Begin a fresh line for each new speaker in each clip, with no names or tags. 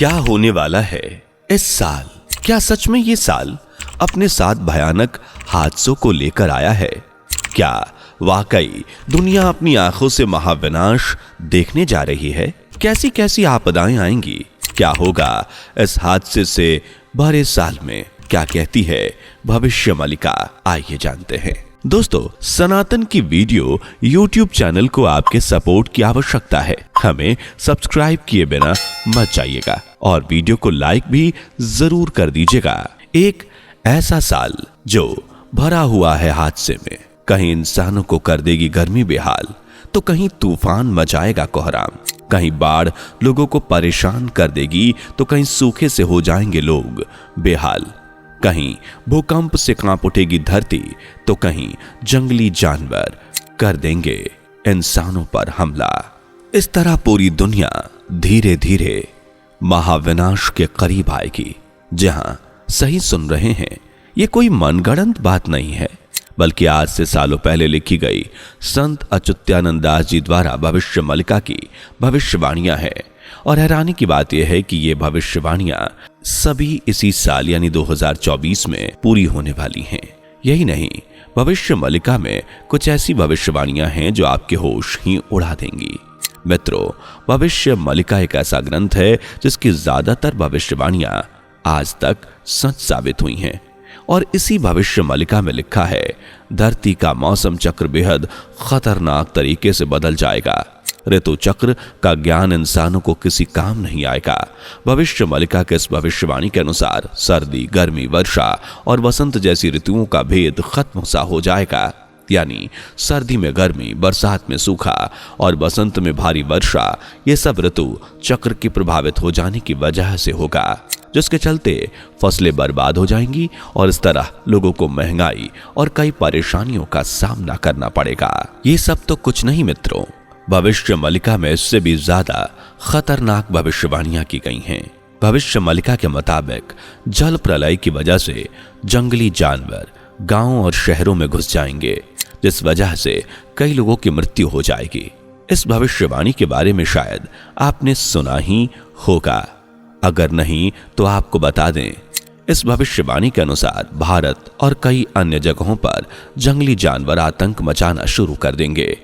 क्या होने वाला है इस साल? क्या सच में ये साल अपने साथ भयानक हादसों को लेकर आया है? क्या वाकई दुनिया अपनी आंखों से महाविनाश देखने जा रही है? कैसी कैसी आपदाएं आएंगी? क्या होगा इस हादसे से भरे साल में? क्या कहती है भविष्य मालिका? आइए जानते हैं। दोस्तों, सनातन की वीडियो YouTube चैनल को आपके सपोर्ट की आवश्यकता है। हमें सब्सक्राइब किए बिना मत जाइएगा और वीडियो को लाइक भी जरूर कर दीजिएगा। एक ऐसा साल जो भरा हुआ है हादसे में। कहीं इंसानों को कर देगी गर्मी बेहाल, तो कहीं तूफान मचाएगा कोहराम। कहीं बाढ़ लोगों को परेशान कर देगी, तो कहीं सूखे से हो जाएंगे लोग बेहाल। कहीं भूकंप से कांप उठेगी धरती, तो कहीं जंगली जानवर कर देंगे इंसानों पर हमला। इस तरह पूरी दुनिया धीरे धीरे महाविनाश के करीब आएगी। जहां सही सुन रहे हैं, ये कोई मनगढ़ंत बात नहीं है, बल्कि आज से सालों पहले लिखी गई संत अच्युतानंद दास जी द्वारा भविष्य मालिका की भविष्यवाणियां हैं। और हैरानी की बात यह है कि ये भविष्यवाणियां सभी इसी साल यानी 2024 में पूरी होने वाली हैं। यही नहीं, भविष्य मालिका में कुछ ऐसी भविष्यवाणियां हैं जो आपके होश ही उड़ा देंगी। मित्रों, भविष्य मालिका एक ऐसा ग्रंथ है जिसकी ज्यादातर भविष्यवाणियां आज तक सच साबित हुई हैं। और इसी भविष्य मालिका में लिखा है, धरती का मौसम चक्र बेहद खतरनाक तरीके से बदल जाएगा। ऋतु चक्र का ज्ञान इंसानों को किसी काम नहीं आएगा। भविष्य मालिका के इस भविष्यवाणी के अनुसार सर्दी, गर्मी, वर्षा और वसंत जैसी ऋतुओं का भेद खत्म सा हो जाएगा। यानी सर्दी में गर्मी, बरसात में सूखा और बसंत में भारी वर्षा, ये सब ऋतु चक्र के प्रभावित हो जाने की वजह से होगा, जिसके चलते फसलें बर्बाद हो जाएंगी और इस तरह लोगों को महंगाई और कई परेशानियों का सामना करना पड़ेगा। ये सब तो कुछ नहीं मित्रों, भविष्य मालिका में इससे भी ज्यादा खतरनाक भविष्यवाणियां की गई हैं। भविष्य मालिका के मुताबिक जल प्रलय की वजह से जंगली जानवर गांवों और शहरों में घुस जाएंगे, जिस वजह से कई लोगों की मृत्यु हो जाएगी। इस भविष्यवाणी के बारे में शायद आपने सुना ही होगा, अगर नहीं तो आपको बता दें। इस भविष्यवाणी के अनुसार भारत और कई अन्य जगहों पर जंगली जानवर आतंक मचाना शुरू कर देंगे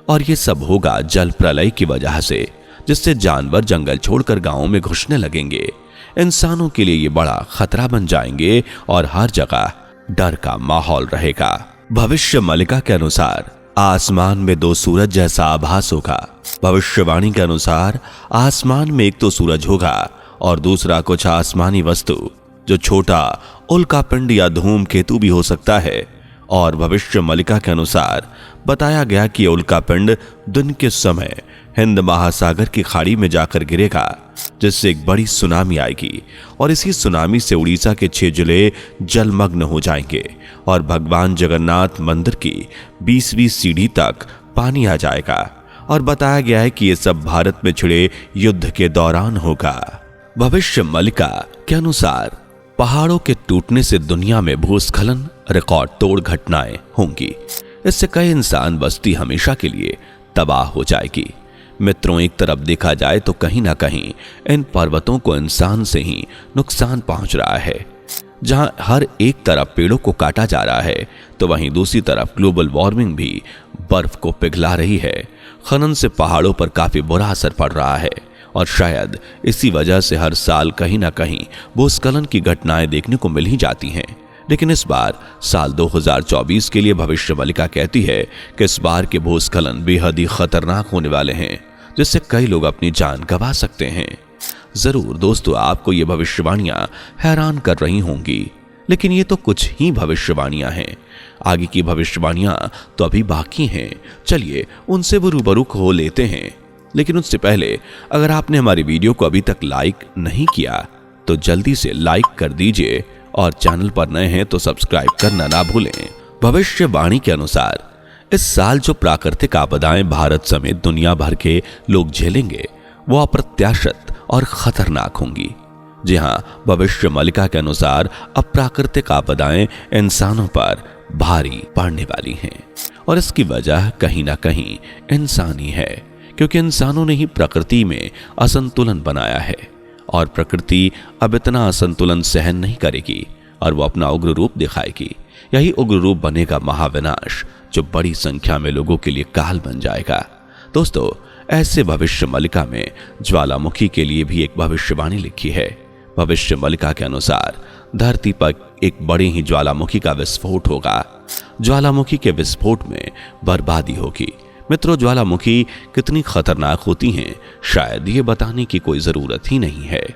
और ये सब होगा जल प्रलय की वजह से, जिससे जानवर जंगल छोड़कर गांवों में घुसने लगेंगे। इंसानों के लिए ये बड़ा खतरा बन जाएंगे और हर जगह डर का माहौल रहेगा। भविष्य मालिका के अनुसार आसमान में दो सूरज जैसा आभास होगा। भविष्यवाणी के अनुसार आसमान में एक तो सूरज होगा और दूसरा कुछ आसमानी वस्तु जो छोटा उल्कापिंड या धूमकेतु भी हो सकता है। और भविष्य मालिका के अनुसार बताया गया कि उल्कापिंड दिन के समय हिंद महासागर की खाड़ी में जाकर गिरेगा, जिससे एक बड़ी सुनामी आएगी और इसी सुनामी से उड़ीसा के 6 जिले जलमग्न हो जाएंगे और भगवान जगन्नाथ मंदिर की 20वीं सीढ़ी तक पानी आ जाएगा। और बताया गया है कि ये सब भारत में छिड़े युद्ध के दौरान होगा। भविष्य मालिका के अनुसार पहाड़ों के टूटने से दुनिया में भूस्खलन रिकॉर्ड तोड़ घटनाएं होंगी। इससे कई इंसान बस्ती हमेशा के लिए तबाह हो जाएगी। मित्रों, एक तरफ देखा जाए तो कहीं ना कहीं इन पर्वतों को इंसान से ही नुकसान पहुंच रहा है। जहां हर एक तरफ पेड़ों को काटा जा रहा है, तो वहीं दूसरी तरफ ग्लोबल वार्मिंग भी बर्फ को पिघला रही है। खनन से पहाड़ों पर काफी बुरा असर पड़ रहा है और शायद इसी वजह से हर साल कहीं ना कहीं भूस्खलन की घटनाएं देखने को मिल ही जाती हैं। लेकिन इस बार साल 2024 के लिए भविष्य मालिका कहती है कि इस बार के भूस्खलन बेहद ही खतरनाक होने वाले हैं, जिससे कई लोग अपनी जान गंवा सकते हैं। जरूर दोस्तों, आपको ये भविष्यवाणियां हैरान कर रही होंगी, लेकिन ये तो कुछ ही भविष्यवाणियां हैं। आगे की भविष्यवाणियां तो अभी बाकी हैं। चलिए उनसे वो रूबरू हो लेते हैं। लेकिन उससे पहले अगर आपने हमारी वीडियो को अभी तक लाइक नहीं किया तो जल्दी से लाइक कर दीजिए और चैनल पर नए हैं तो सब्सक्राइब करना ना भूलें। भविष्यवाणी के अनुसार इस साल जो प्राकृतिक आपदाएं भारत समेत दुनिया भर के लोग झेलेंगे वो अप्रत्याशित और खतरनाक होंगी। जी हां, भविष्य मालिका के अनुसार अप्राकृतिक आपदाएं इंसानों पर भारी पड़ने वाली हैं और इसकी वजह कहीं ना कहीं इंसान ही है, क्योंकि इंसानों ने ही प्रकृति में असंतुलन बनाया है। और प्रकृति अब इतना असंतुलन सहन नहीं करेगी और वो अपना उग्र रूप दिखाएगी। यही उग्र रूप बनेगा महाविनाश, जो बड़ी संख्या में लोगों के लिए काल बन जाएगा। दोस्तों, ऐसे भविष्य मलिका में ज्वालामुखी के लिए भी एक भविष्यवाणी लिखी है। भविष्य मलिका के अनुसार धरती पर एक बड़ी ही ज्वालामुखी का विस्फोट होगा। ज्वालामुखी के विस्फोट में बर्बादी होगी। मित्रों, ज्वालामुखी कितनी खतरनाक होती हैं, शायद ये बताने की कोई जरूरत ही नहीं है।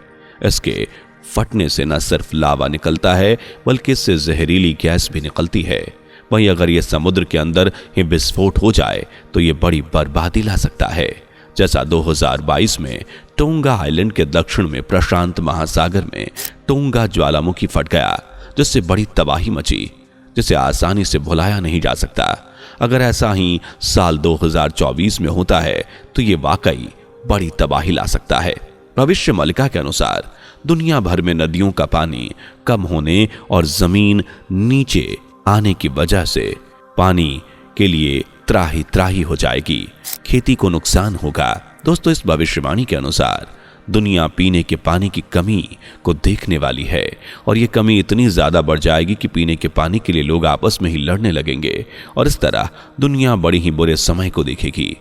इसके फटने से न सिर्फ लावा निकलता है, बल्कि इससे जहरीली गैस भी निकलती है। वहीं अगर यह समुद्र के अंदर ही विस्फोट हो जाए तो यह बड़ी बर्बादी ला सकता है। जैसा 2022 में टोंगा आइलैंड के दक्षिण में प्रशांत महासागर में टोंगा ज्वालामुखी फट गया, जिससे बड़ी तबाही मची, जिसे आसानी से भुलाया नहीं जा सकता। अगर ऐसा ही साल 2024 में होता है तो ये वाकई बड़ी तबाही ला सकता है। भविष्य मलिका के अनुसार दुनिया भर में नदियों का पानी कम होने और जमीन नीचे आने की वजह से पानी के लिए त्राही त्राही हो जाएगी, खेती को नुकसान होगा। दोस्तों, इस भविष्यवाणी के अनुसार दुनिया पीने के पानी की कमी को देखने वाली है और ये कमी इतनी ज्यादा बढ़ जाएगी कि पीने के पानी के लिए लोग आपस में ही लड़ने लगेंगे और इस तरह दुनिया बड़ी ही बुरे समय को देखेगी।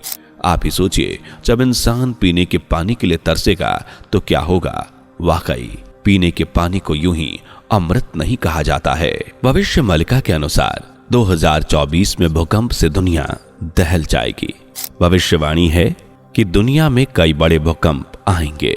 आप ही सोचिए, जब इंसान पीने के पानी के लिए तरसेगा तो क्या होगा। वाकई पीने के पानी को यूं ही अमृत नहीं कहा जाता है। भविष्य मलिका के अनुसार 2024 में भूकंप से दुनिया दहल जाएगी। भविष्यवाणी है कि दुनिया में कई बड़े भूकंप आएंगे।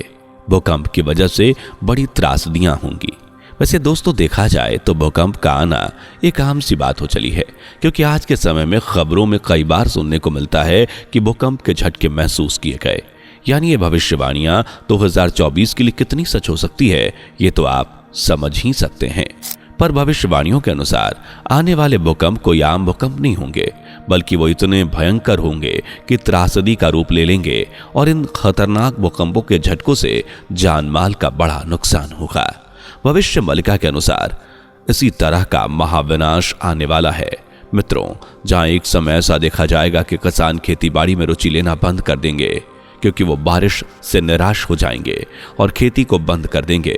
भूकंप की वजह से बड़ी त्रासदियां होंगी। वैसे दोस्तों, देखा जाए तो भूकंप का आना एक आम सी बात हो चली है, क्योंकि आज के समय में खबरों में कई बार सुनने को मिलता है कि भूकंप के झटके महसूस किए गए। यानी ये भविष्यवाणियां 2024 के लिए कितनी सच हो सकती है, ये तो आप समझ ही सकते हैं। पर भविष्यवाणियों के अनुसार आने वाले भूकंप कोई आम भूकंप नहीं होंगे, बल्कि वो इतने भयंकर होंगे कि त्रासदी का रूप ले लेंगे और इन खतरनाक भूकंपों के झटकों से जान माल का बड़ा नुकसान होगा। भविष्य मलिका के अनुसार इसी तरह का महाविनाश आने वाला है। मित्रों, जहां एक समय ऐसा देखा जाएगा कि किसान खेती बाड़ी में रुचि लेना बंद कर देंगे, क्योंकि वो बारिश से निराश हो जाएंगे और खेती को बंद कर देंगे।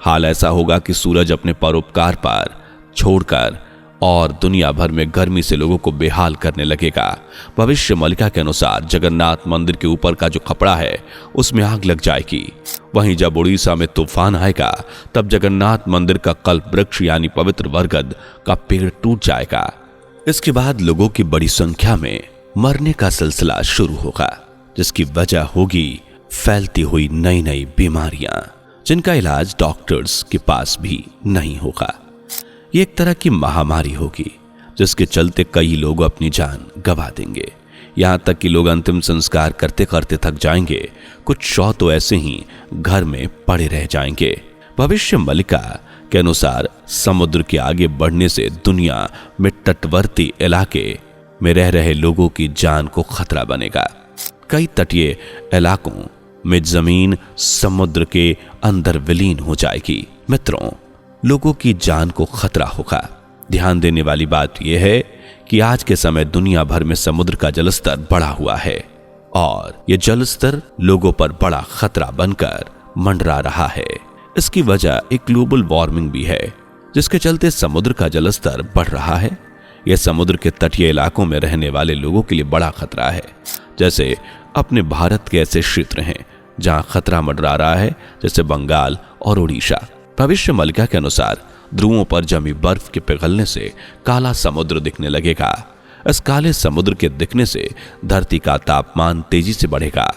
हाल ऐसा होगा कि सूरज अपने परोपकार पर छोड़कर और दुनिया भर में गर्मी से लोगों को बेहाल करने लगेगा। भविष्य मलिका के अनुसार जगन्नाथ मंदिर के ऊपर का जो कपड़ा है उसमें आग लग जाएगी। वहीं जब उड़ीसा में तूफान आएगा तब जगन्नाथ मंदिर का कल्प वृक्ष यानी पवित्र बरगद का पेड़ टूट जाएगा। इसके बाद लोगों की बड़ी संख्या में मरने का सिलसिला शुरू होगा, जिसकी वजह होगी फैलती हुई नई नई बीमारियां, जिनका इलाज डॉक्टर्स के पास भी नहीं होगा। ये एक तरह की महामारी होगी जिसके चलते कई लोग अपनी जान गंवा देंगे। यहां तक कि लोग अंतिम संस्कार करते करते थक जाएंगे। कुछ 100 तो ऐसे ही घर में पड़े रह जाएंगे। भविष्य मलिका के अनुसार समुद्र के आगे बढ़ने से दुनिया में तटवर्ती इलाके में रह रहे लोगों की जान को खतरा बनेगा। कई तटीय इलाकों में जमीन समुद्र के अंदर विलीन हो जाएगी। मित्रों, लोगों की जान को खतरा होगा। ध्यान देने वाली बात यह है कि आज के समय दुनिया भर में समुद्र का जलस्तर बढ़ा हुआ है और यह जलस्तर लोगों पर बड़ा खतरा बनकर मंडरा रहा है। इसकी वजह एक ग्लोबल वार्मिंग भी है, जिसके चलते समुद्र का जलस्तर बढ़ रहा है। यह समुद्र के तटीय इलाकों में रहने वाले लोगों के लिए बड़ा खतरा है। जैसे अपने भारत के ऐसे क्षेत्र हैं जहां खतरा मंडरा रहा है, जैसे बंगाल और उड़ीसा। भविष्य मलिका के अनुसार ध्रुवों पर जमी बर्फ के पिघलने से काला समुद्र दिखने लगेगा। इस काले समुद्र के दिखने से धरती का तापमान तेजी से बढ़ेगा।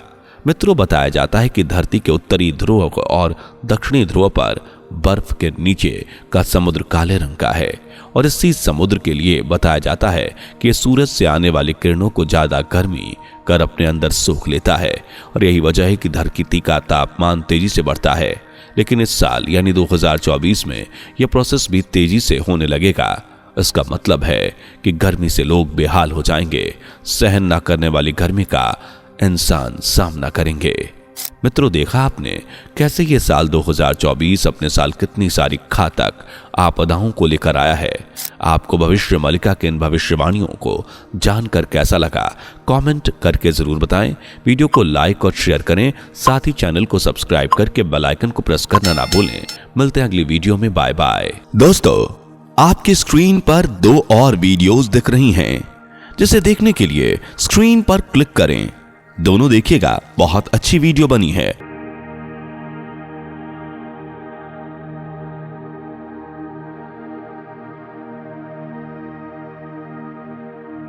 मित्रों, बताया जाता है कि धरती के उत्तरी ध्रुव और दक्षिणी ध्रुव पर बर्फ के नीचे का समुद्र काले रंग का है और इसी समुद्र के लिए बताया जाता है कि सूरज से आने वाली किरणों को ज्यादा गर्मी कर अपने अंदर सोख लेता है और यही वजह है कि धरती का तापमान तेजी से बढ़ता है। लेकिन इस साल यानी 2024 में यह प्रोसेस भी तेजी से होने लगेगा। इसका मतलब है कि गर्मी से लोग बेहाल हो जाएंगे। सहन न करने वाली गर्मी का इंसान सामना करेंगे। मित्रों, देखा आपने कैसे ये साल 2024 अपने साल कितनी सारी घातक आपदाओं को लेकर आया है। आपको भविष्य मालिका के इन भविष्यवाणियों को जानकर कैसा लगा, कमेंट करके जरूर बताएं। वीडियो को लाइक और शेयर करें, साथ ही चैनल को सब्सक्राइब करके बेल आइकन को प्रेस करना ना भूलें। मिलते हैं अगली वीडियो में। Bye bye. दोस्तों, आपकी स्क्रीन पर 2 और वीडियोस दिख रही हैं, जिसे देखने के लिए स्क्रीन पर क्लिक करें। दोनों देखिएगा, बहुत अच्छी वीडियो बनी है।